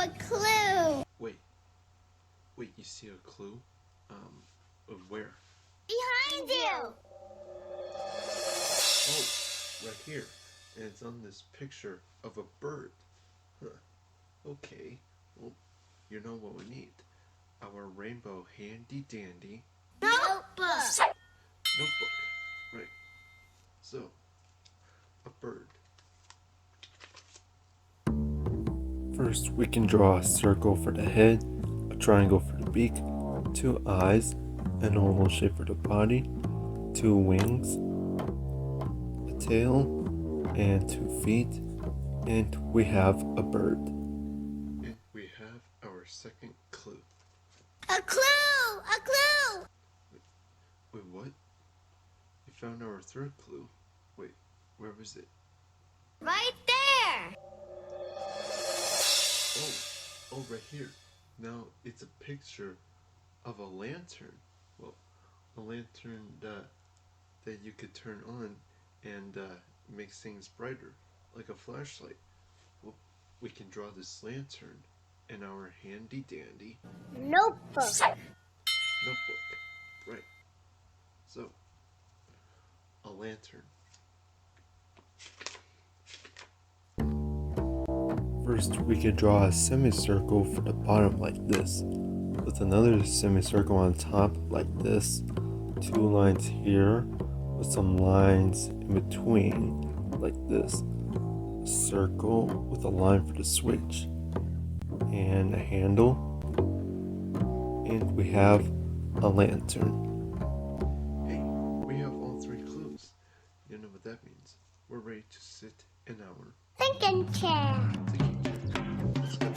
a clue. Wait, you see a clue? Of where? Behind you. Oh, right here. And it's on this picture of a bird. Huh. Okay, well, you know what we need. Our rainbow handy dandy Notebook. notebook. Right. So, a bird. First, we can draw a circle for the head, a triangle for the beak, 2 eyes, an oval shape for the body, 2 wings, a tail, and 2 feet, and we have a bird. And we have our second clue. A clue. A clue. Wait, what? We found our third clue. Wait, where was it? Right there. Oh, right here. Now it's a picture of a lantern. Well, a lantern that you could turn on and makes things brighter, like a flashlight. Well, we can draw this lantern in our handy dandy Notebook. notebook. Right. So, a lantern. First, we can draw a semicircle for the bottom like this, with another semicircle on top like this, 2 lines here, with some lines in between like this, a circle with a line for the switch, and a handle, and we have a lantern. Hey, we have all 3 clues. You know what that means. We're ready to sit in our Thinking chair. thinking chair. Let's go.